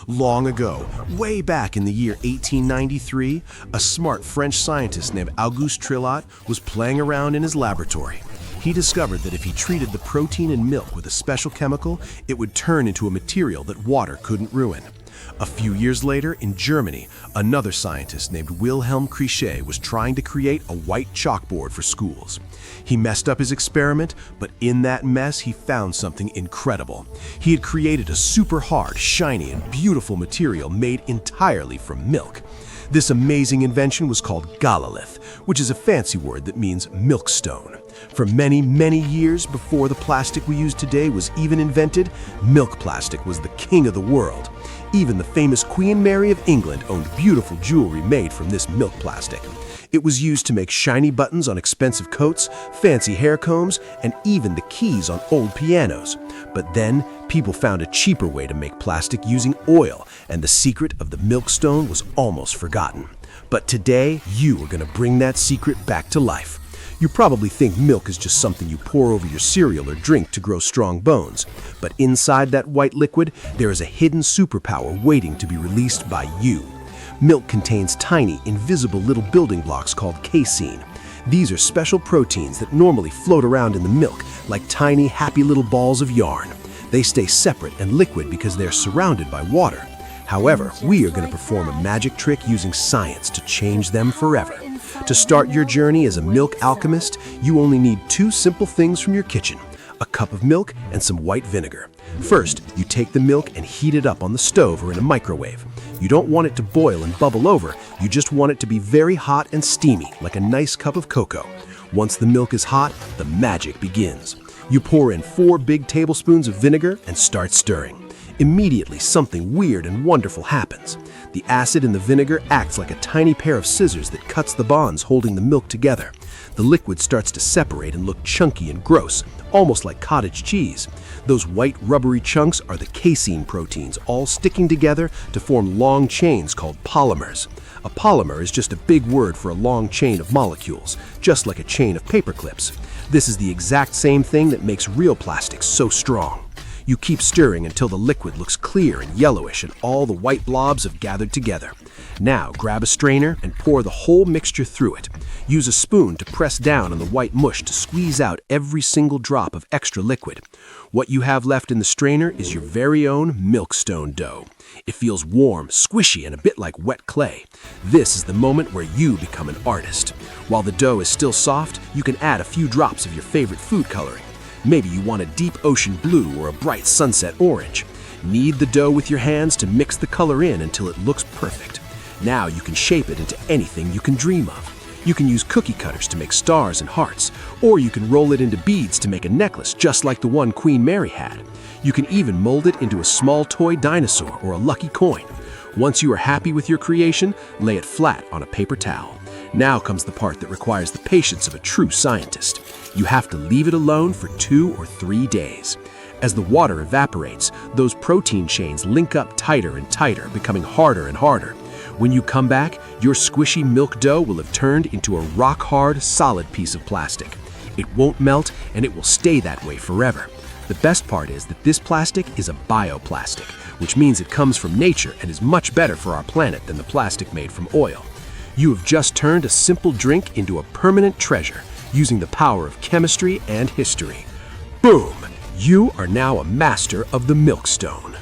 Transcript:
Long ago, way back in the year 1893, a smart French scientist named Auguste Trillat was playing around in his laboratory. He discovered that if he treated the protein in milk with a special chemical, it would turn into a material that water couldn't ruin. A few years later, in Germany, another scientist named Wilhelm Crichet was trying to create a white chalkboard for schools. He messed up his experiment, but in that mess he found something incredible. He had created a super hard, shiny, and beautiful material made entirely from milk. This amazing invention was called galalith, which is a fancy word that means milkstone. For many, many years before the plastic we use today was even invented, milk plastic was the king of the world. Even the famous Queen Mary of England owned beautiful jewelry made from this milk plastic. It was used to make shiny buttons on expensive coats, fancy hair combs, and even the keys on old pianos. But then, people found a cheaper way to make plastic using oil, and the secret of the milkstone was almost forgotten. But today, you are going to bring that secret back to life. You probably think milk is just something you pour over your cereal or drink to grow strong bones. But inside that white liquid, there is a hidden superpower waiting to be released by you. Milk contains tiny, invisible little building blocks called casein. These are special proteins that normally float around in the milk like tiny, happy little balls of yarn. They stay separate and liquid because they are surrounded by water. However, we are going to perform a magic trick using science to change them forever. To start your journey as a milk alchemist, you only need two simple things from your kitchen: a cup of milk and some white vinegar. First, you take the milk and heat it up on the stove or in a microwave. You don't want it to boil and bubble over, you just want it to be very hot and steamy, like a nice cup of cocoa. Once the milk is hot, the magic begins. You pour in 4 big tablespoons of vinegar and start stirring. Immediately, something weird and wonderful happens. The acid in the vinegar acts like a tiny pair of scissors that cuts the bonds holding the milk together. The liquid starts to separate and look chunky and gross, almost like cottage cheese. Those white rubbery chunks are the casein proteins, all sticking together to form long chains called polymers. A polymer is just a big word for a long chain of molecules, just like a chain of paper clips. This is the exact same thing that makes real plastic so strong. You keep stirring until the liquid looks clear and yellowish and all the white blobs have gathered together. Now grab a strainer and pour the whole mixture through it. Use a spoon to press down on the white mush to squeeze out every single drop of extra liquid. What you have left in the strainer is your very own milkstone dough. It feels warm, squishy, and a bit like wet clay. This is the moment where you become an artist. While the dough is still soft, you can add a few drops of your favorite food coloring. Maybe you want a deep ocean blue or a bright sunset orange. Knead the dough with your hands to mix the color in until it looks perfect. Now you can shape it into anything you can dream of. You can use cookie cutters to make stars and hearts, or you can roll it into beads to make a necklace just like the one Queen Mary had. You can even mold it into a small toy dinosaur or a lucky coin. Once you are happy with your creation, lay it flat on a paper towel. Now comes the part that requires the patience of a true scientist. You have to leave it alone for 2 or 3 days. As the water evaporates, those protein chains link up tighter and tighter, becoming harder and harder. When you come back, your squishy milk dough will have turned into a rock-hard, solid piece of plastic. It won't melt, and it will stay that way forever. The best part is that this plastic is a bioplastic, which means it comes from nature and is much better for our planet than the plastic made from oil. You have just turned a simple drink into a permanent treasure, using the power of chemistry and history. Boom! You are now a master of the milkstone.